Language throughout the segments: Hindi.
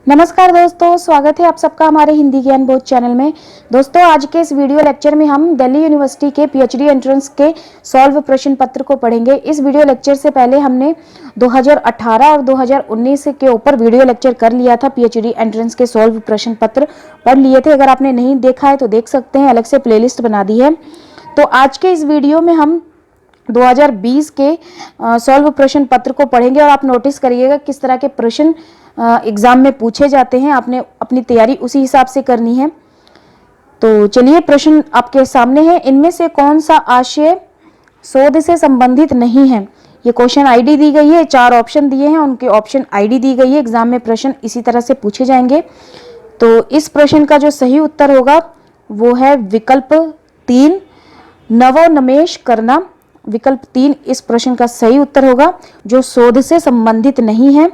नमस्कार दोस्तों, स्वागत है आप सबका हमारे हिंदी ज्ञान बोध चैनल में। दोस्तों, आज के इस वीडियो लेक्चर में हम दिल्ली यूनिवर्सिटी के पीएचडी एंट्रेंस के सॉल्व प्रश्न पत्र को पढ़ेंगे। इस वीडियो लेक्चर से पहले हमने 2018 और 2019 के ऊपर वीडियो लेक्चर कर लिया था। पीएचडी एंट्रेंस के सॉल्व प्रश्न पत्र पढ़ लिए थे। अगर आपने नहीं देखा है तो देख सकते हैं, अलग से प्लेलिस्ट बना दी है। तो आज के इस वीडियो में हम 2020 के सॉल्व प्रश्न पत्र को पढ़ेंगे और आप नोटिस करिएगा किस तरह के प्रश्न एग्जाम में पूछे जाते हैं। आपने अपनी तैयारी उसी हिसाब से करनी है। तो चलिए, प्रश्न आपके सामने है। इनमें से कौन सा आशय शोध से संबंधित नहीं है? ये क्वेश्चन आईडी दी गई है, 4 ऑप्शन दिए हैं, उनके ऑप्शन आईडी दी गई है। एग्जाम में प्रश्न इसी तरह से पूछे जाएंगे। तो इस प्रश्न का जो सही उत्तर होगा वो है विकल्प 3, नवोन्मेष करना। विकल्प 3 इस प्रश्न का सही उत्तर होगा, जो शोध से संबंधित नहीं है।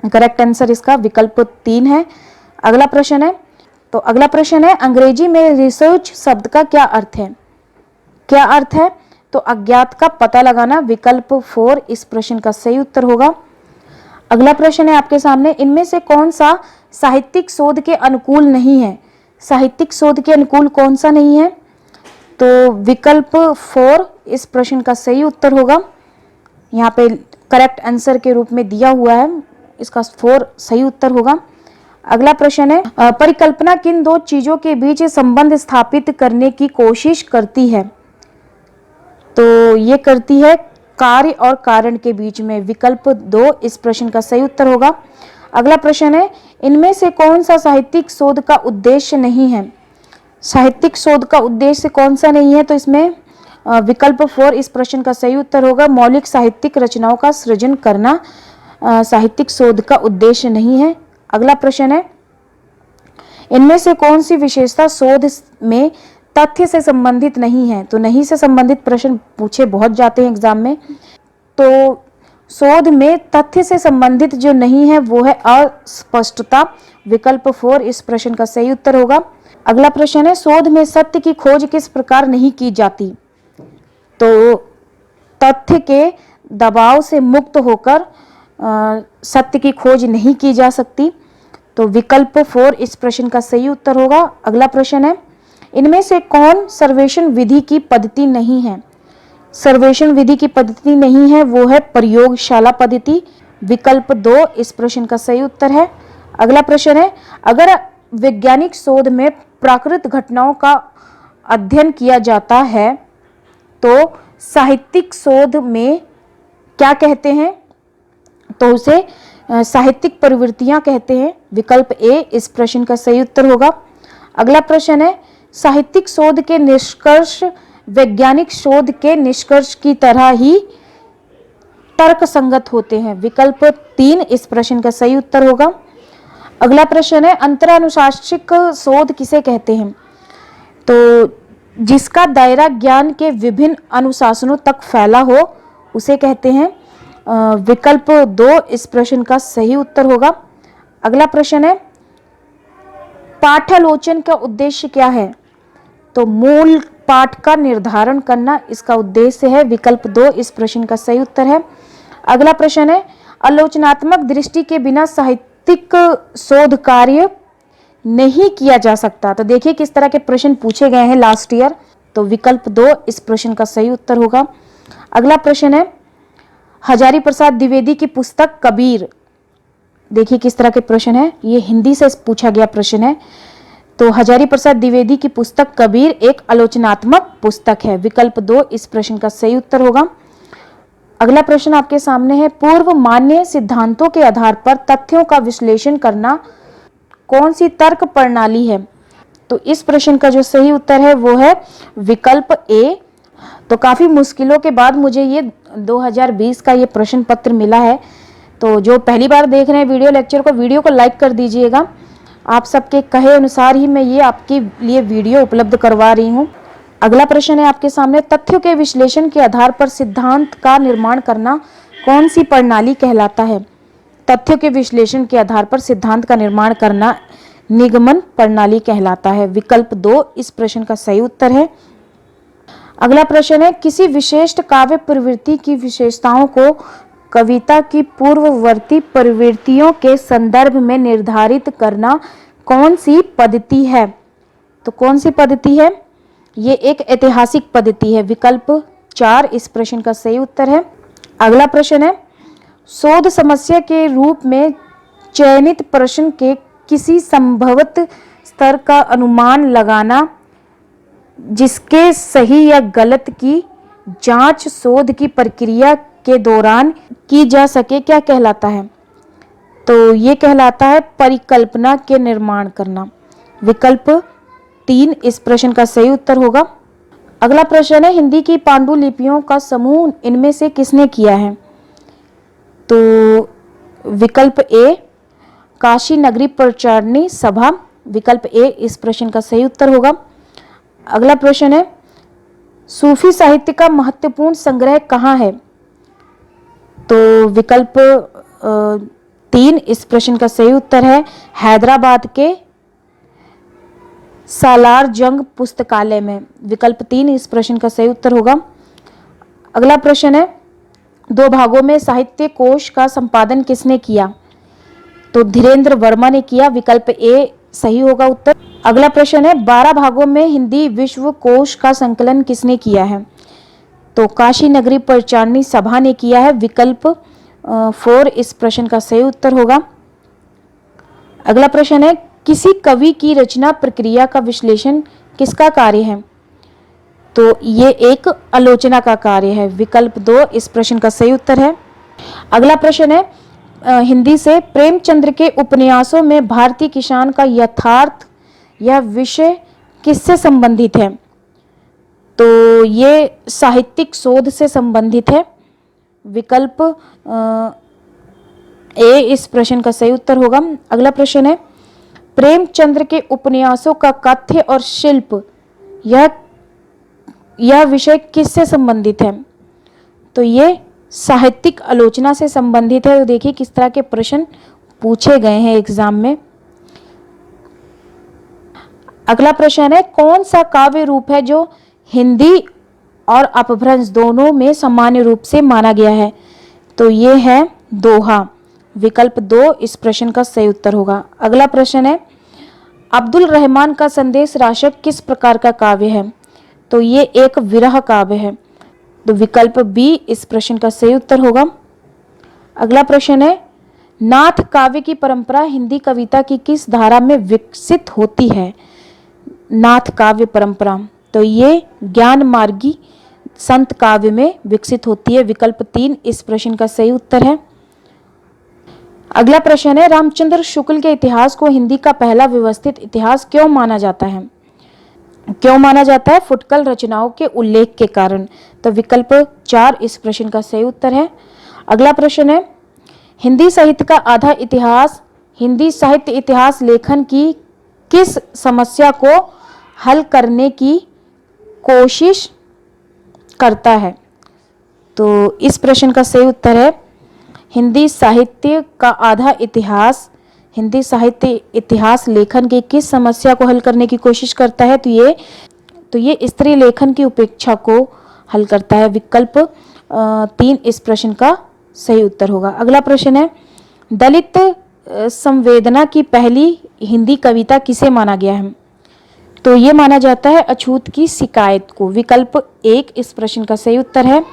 करेक्ट आंसर इसका विकल्प 3 है। अगला प्रश्न है, तो अगला प्रश्न है, अंग्रेजी में रिसर्च शब्द का क्या अर्थ है? क्या अर्थ है? तो अज्ञात का पता लगाना। विकल्प 4 इस प्रश्न का सही उत्तर होगा। अगला प्रश्न है आपके सामने, इनमें से कौन सा साहित्यिक शोध के अनुकूल नहीं है? साहित्यिक शोध के अनुकूल कौन सा नहीं है? तो विकल्प 4 इस प्रश्न का सही उत्तर होगा। यहाँ पे करेक्ट आंसर के रूप में दिया हुआ है, इसका 4 सही उत्तर होगा। अगला प्रश्न है, परिकल्पना किन 2 चीजों के बीच संबंध स्थापित करने की कोशिश करती है? तो ये करती है कार्य और कारण के बीच में। विकल्प 2 इस प्रश्न का सही उत्तर होगा। अगला प्रश्न है, इनमें से कौन सा साहित्यिक शोध का उद्देश्य नहीं है? साहित्यिक शोध का उद्देश्य कौन सा नहीं है? तो इसमें विकल्प 4 इस प्रश्न का सही उत्तर होगा। मौलिक साहित्यिक रचनाओं का सृजन करना साहित्यिक शोध का उद्देश्य नहीं है। अगला प्रश्न है, इनमें से कौन सी विशेषता शोध में तथ्य से संबंधित नहीं है? तो नहीं से संबंधित प्रश्न पूछे बहुत जाते हैं एग्जाम में। तो शोध में तथ्य से संबंधित जो नहीं है वो है अस्पष्टता। विकल्प 4 इस प्रश्न का सही उत्तर होगा। अगला प्रश्न है, शोध में सत्य की खोज किस प्रकार नहीं की जाती? तो तथ्य के दबाव से मुक्त होकर सत्य की खोज नहीं की जा सकती। तो विकल्प 4 इस प्रश्न का सही उत्तर होगा। अगला प्रश्न है, इनमें से कौन सर्वेक्षण विधि की पद्धति नहीं है? सर्वेक्षण विधि की पद्धति नहीं है वो है प्रयोगशाला पद्धति। विकल्प 2 इस प्रश्न का सही उत्तर है। अगला प्रश्न है, अगर वैज्ञानिक शोध में प्राकृत घटनाओं का अध्ययन किया जाता है तो साहित्यिक शोध में क्या कहते हैं? तो उसे साहित्यिक प्रवृत्तियां कहते हैं। विकल्प ए इस प्रश्न का सही उत्तर होगा। अगला प्रश्न है, साहित्यिक शोध के निष्कर्ष वैज्ञानिक शोध के निष्कर्ष की तरह ही तर्क संगत होते हैं। विकल्प 3 इस प्रश्न का सही उत्तर होगा। अगला प्रश्न है, अंतरानुशासिक शोध किसे कहते हैं? तो जिसका दायरा ज्ञान के विभिन्न अनुशासनों तक फैला हो उसे कहते हैं। विकल्प 2 इस प्रश्न का सही उत्तर होगा। अगला प्रश्न है, पाठालोचन का उद्देश्य क्या है? तो मूल पाठ का निर्धारण करना इसका उद्देश्य है। विकल्प 2 इस प्रश्न का सही उत्तर है। अगला प्रश्न है, आलोचनात्मक दृष्टि के बिना साहित्यिक शोध कार्य नहीं किया जा सकता। तो देखिए किस तरह के प्रश्न पूछे गए हैं लास्ट ईयर। तो विकल्प 2 इस प्रश्न का सही उत्तर होगा। अगला प्रश्न है, हजारी प्रसाद द्विवेदी की पुस्तक कबीर। देखिए किस तरह के प्रश्न है, ये हिंदी से पूछा गया प्रश्न है। तो हजारी प्रसाद द्विवेदी की पुस्तक कबीर एक आलोचनात्मक पुस्तक है। विकल्प 2 इस प्रश्न का सही उत्तर होगा। अगला प्रश्न आपके सामने है, पूर्व मान्य सिद्धांतों के आधार पर तथ्यों का विश्लेषण करना कौन सी तर्क प्रणाली है? तो इस प्रश्न का जो सही उत्तर है वो है विकल्प ए। तो काफी मुश्किलों के बाद मुझे ये 2020 का ये प्रश्न पत्र मिला है। तो जो पहली बार देख रहे हैं वीडियो लेक्चर को, वीडियो को लाइक कर दीजिएगा। आप सबके कहे अनुसार ही मैं ये आपके लिए वीडियो उपलब्ध करवा रही हूँ। अगला प्रश्न है आपके सामने, तथ्यों के विश्लेषण के आधार पर सिद्धांत का निर्माण करना कौन सी प्रणाली कहलाता है? तथ्यों के विश्लेषण के आधार पर सिद्धांत का निर्माण करना निगमन प्रणाली कहलाता है। विकल्प 2 इस प्रश्न का सही उत्तर है। अगला प्रश्न है, किसी विशिष्ट काव्य प्रवृत्ति की विशेषताओं को कविता की पूर्ववर्ती प्रवृत्तियों के संदर्भ में निर्धारित करना कौन सी पद्धति है? तो कौन सी पद्धति है? ये एक ऐतिहासिक पद्धति है। विकल्प 4 इस प्रश्न का सही उत्तर है। अगला प्रश्न है, शोध समस्या के रूप में चयनित प्रश्न के किसी संभवत स्तर का अनुमान लगाना जिसके सही या गलत की जांच शोध की प्रक्रिया के दौरान की जा सके क्या कहलाता है? तो ये कहलाता है परिकल्पना के निर्माण करना। विकल्प 3 इस प्रश्न का सही उत्तर होगा। अगला प्रश्न है, हिंदी की पांडुलिपियों का समूह इनमें से किसने किया है? तो विकल्प ए काशी नगरी प्रचारणी सभा, विकल्प ए इस प्रश्न का सही उत्तर होगा। अगला प्रश्न है, सूफी साहित्य का महत्वपूर्ण संग्रह कहाँ है? तो विकल्प 3 इस प्रश्न का सही उत्तर है हैदराबाद के सालार जंग पुस्तकालय में। विकल्प 3 इस प्रश्न का सही उत्तर होगा। अगला प्रश्न है, 2 भागों में साहित्य कोश का संपादन किसने किया? तो धीरेन्द्र वर्मा ने किया। विकल्प ए सही होगा उत्तर। अगला प्रश्न है, 12 भागों में हिंदी विश्व कोश का संकलन किसने किया है? तो काशी नगरी प्रचारणी सभा ने किया है। विकल्प 4 इस प्रश्न का सही उत्तर होगा। अगला प्रश्न है, किसी कवि की रचना प्रक्रिया का विश्लेषण किसका कार्य है? तो ये एक आलोचना का कार्य है। विकल्प 2 इस प्रश्न का सही उत्तर है। अगला प्रश्न है, हिंदी से प्रेमचंद्र के उपन्यासों में भारतीय किसान का यथार्थ यह विषय किससे संबंधित है? तो ये साहित्यिक शोध से संबंधित है। विकल्प ए इस प्रश्न का सही उत्तर होगा। अगला प्रश्न है, प्रेमचंद्र के उपन्यासों का कथ्य और शिल्प यह विषय किससे संबंधित है? तो ये साहित्यिक आलोचना से संबंधित है। तो देखिए किस तरह के प्रश्न पूछे गए हैं एग्जाम में। अगला प्रश्न है, कौन सा काव्य रूप है जो हिंदी और अपभ्रंश दोनों में सामान्य रूप से माना गया है? तो ये है दोहा। विकल्प 2 इस प्रश्न का सही उत्तर होगा। अगला प्रश्न है, अब्दुल रहमान का संदेश राशक किस प्रकार का काव्य है? तो ये एक विरह काव्य है। तो विकल्प बी इस प्रश्न का सही उत्तर होगा। अगला प्रश्न है, नाथ काव्य की परंपरा हिंदी कविता की किस धारा में विकसित होती है? नाथ काव्य परंपरा, तो ये ज्ञान मार्गी संत काव्य में विकसित होती है। विकल्प 3 इस प्रश्न का सही उत्तर है। अगला प्रश्न है, रामचंद्र शुक्ल के इतिहास को हिंदी का पहला व्यवस्थित इतिहास क्यों माना जाता है? क्यों माना जाता है? फुटकल रचनाओं के उल्लेख के कारण। तो विकल्प 4 इस प्रश्न का सही उत्तर है। अगला प्रश्न है, हिंदी साहित्य का आधा इतिहास हिंदी साहित्य इतिहास लेखन की किस समस्या को हल करने की कोशिश करता है? तो इस प्रश्न का सही उत्तर है हिंदी साहित्य का आधा इतिहास हिंदी साहित्य इतिहास लेखन की किस समस्या को हल करने की कोशिश करता है? तो ये स्त्री लेखन की उपेक्षा को हल करता है। विकल्प 3 इस प्रश्न का सही उत्तर होगा। अगला प्रश्न है, दलित संवेदना की पहली हिंदी कविता किसे माना गया है? तो ये माना जाता है अछूत की शिकायत को। विकल्प 1 इस प्रश्न का सही उत्तर है।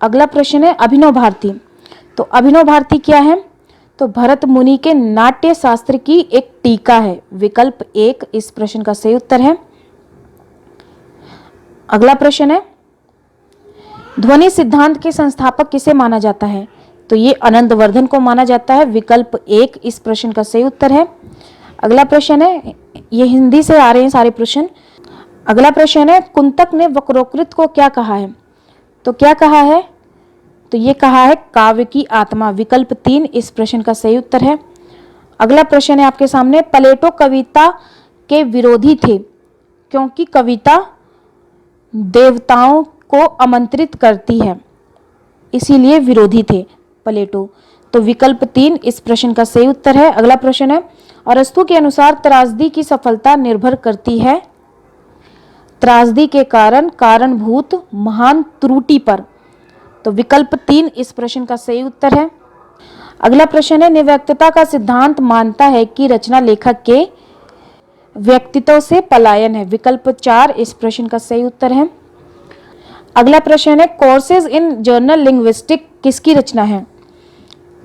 अगला प्रश्न है, अभिनव भारती। तो अभिनव भारती क्या है? तो भरत मुनि के नाट्य शास्त्र की एक टीका है। विकल्प 1 इस प्रश्न का सही उत्तर है। अगला प्रश्न है, ध्वनि सिद्धांत के संस्थापक किसे माना जाता है? तो ये आनंदवर्धन को माना जाता है। विकल्प 1 इस प्रश्न का सही उत्तर है। अगला प्रश्न है, ये हिंदी से आ रहे हैं सारे प्रश्न। अगला प्रश्न है, कुंतक ने वक्रोकृत को क्या कहा है? तो क्या कहा है? तो ये कहा है काव्य की आत्मा। विकल्प 3 इस प्रश्न का सही उत्तर है। अगला प्रश्न है आपके सामने, प्लेटो कविता के विरोधी थे क्योंकि कविता देवताओं को आमंत्रित करती है, इसीलिए विरोधी थे प्लेटो। तो विकल्प 3 इस प्रश्न का सही उत्तर है। अगला प्रश्न है, अरस्तु के अनुसार त्रासदी की सफलता निर्भर करती है त्रासदी के कारणभूत महान त्रुटि पर। तो विकल्प 3 इस प्रश्न का सही उत्तर है। अगला प्रश्न है, निव्यक्तता का सिद्धांत मानता है कि रचना लेखक के व्यक्तित्व से पलायन है। विकल्प 4 इस प्रश्न का सही उत्तर है। अगला प्रश्न है, कोर्सेज इन जर्नल लिंग्विस्टिक किसकी रचना है?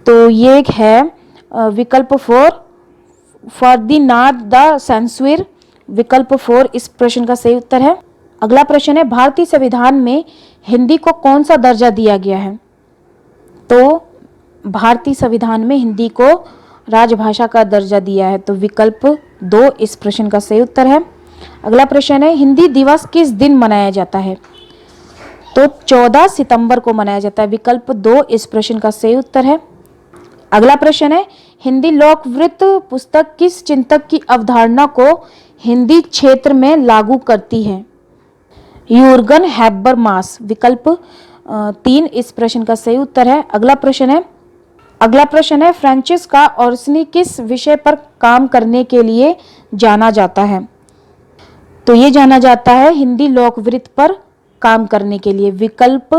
तो ये एक है विकल्प 4 फर्दिनांद द सेंसुअर। विकल्प 4 इस प्रश्न का सही उत्तर है। अगला प्रश्न है, भारतीय संविधान में हिंदी को कौन सा दर्जा दिया गया है? तो भारतीय संविधान में हिंदी को राजभाषा का दर्जा दिया है। तो विकल्प 2 इस प्रश्न का सही उत्तर है। अगला प्रश्न है, हिंदी दिवस किस दिन मनाया जाता है? तो 14 सितंबर को मनाया जाता है। विकल्प 2 इस प्रश्न का सही उत्तर है। अगला प्रश्न है, हिंदी लोकवृत्त पुस्तक किस चिंतक की अवधारणा को हिंदी क्षेत्र में लागू करती है? Jürgen Habermas. विकल्प 3 इस प्रश्न का सही उत्तर है। अगला प्रश्न है, फ्रांसिस्का ओर्सनी किस विषय पर काम करने के लिए जाना जाता है? तो ये जाना जाता है हिंदी लोकवृत्त पर काम करने के लिए। विकल्प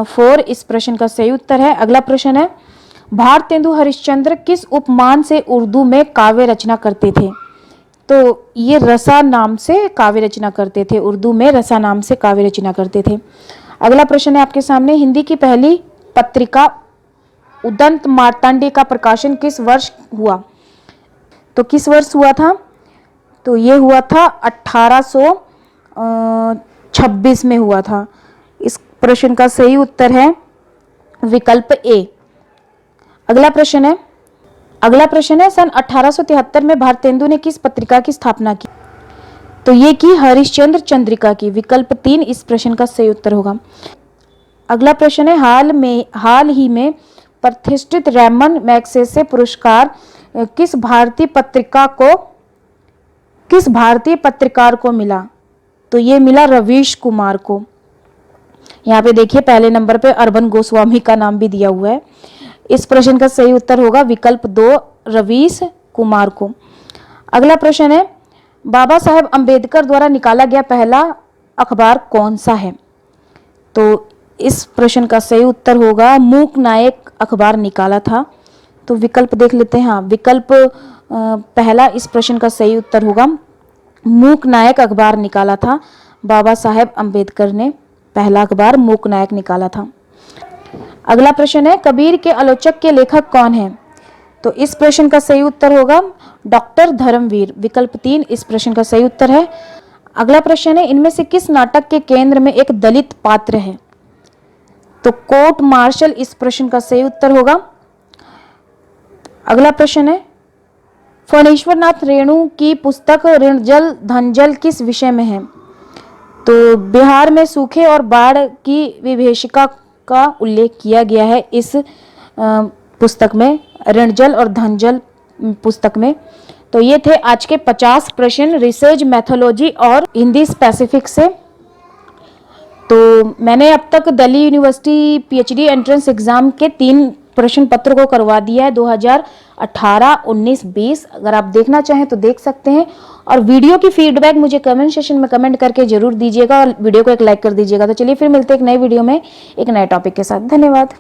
4 इस प्रश्न का सही उत्तर है। अगला प्रश्न है, भारतेंदु हरिश्चंद्र किस उपमान से उर्दू में काव्य रचना करते थे? तो ये रसा नाम से काव्य रचना करते थे। उर्दू में रसा नाम से काव्य रचना करते थे। अगला प्रश्न है आपके सामने, हिंदी की पहली पत्रिका उदंत मार्तंड का प्रकाशन किस वर्ष हुआ? तो किस वर्ष हुआ था? तो ये हुआ था 1826 में हुआ था। इस प्रश्न का सही उत्तर है विकल्प ए। अगला प्रश्न है, सन 1873 में भारतेंदु ने किस पत्रिका की स्थापना की? तो ये की हरिश्चंद्र चंद्रिका की। विकल्प 3 इस प्रश्न का सही उत्तर होगा। अगला प्रश्न है, हाल ही में प्रतिष्ठित रेमन मैग्सेसे पुरस्कार किस भारतीय पत्रकार को मिला? तो ये मिला रवीश कुमार को। यहाँ पे देखिए पहले नंबर पे अरबन गोस्वामी का नाम भी दिया हुआ है। इस प्रश्न का सही उत्तर होगा विकल्प 2 रवीश कुमार को। अगला प्रश्न है, बाबा साहेब अंबेडकर द्वारा निकाला गया पहला अखबार कौन सा है? तो इस प्रश्न का सही उत्तर होगा मूक नायक अखबार निकाला था। तो विकल्प देख लेते हैं। हाँ, विकल्प पहला इस प्रश्न का सही उत्तर होगा मूक नायक अखबार निकाला था। बाबा साहेब अंबेडकर ने पहला अखबार मूक नायक निकाला था। अगला प्रश्न है, कबीर के आलोचक के लेखक कौन हैं? तो इस प्रश्न का सही उत्तर होगा डॉक्टर धर्मवीर। विकल्प 3 इस प्रश्न का सही उत्तर है। अगला प्रश्न है, इनमें से किस नाटक के केंद्र में एक दलित पात्र है? तो कोर्ट मार्शल इस प्रश्न का सही उत्तर होगा। अगला प्रश्न है, फणीश्वरनाथ रेणु की पुस्तक ऋणजल धनजल किस विषय में है? तो बिहार में सूखे और बाढ़ की विभीषिका का उल्लेख किया गया है इस पुस्तक में, ऋणजल और धनजल पुस्तक में। तो ये थे आज के 50 प्रश्न रिसर्च मैथोलॉजी और हिंदी स्पेसिफिक से। तो मैंने अब तक Delhi university PhD entrance exam के 3 प्रश्न पत्र को करवा दिया है 2018, 19, 20। अगर आप देखना चाहें तो देख सकते हैं। और वीडियो की फीडबैक मुझे कमेंट सेक्शन में कमेंट करके जरूर दीजिएगा और वीडियो को एक लाइक कर दीजिएगा। तो चलिए फिर मिलते हैं एक नए वीडियो में एक नए टॉपिक के साथ। धन्यवाद।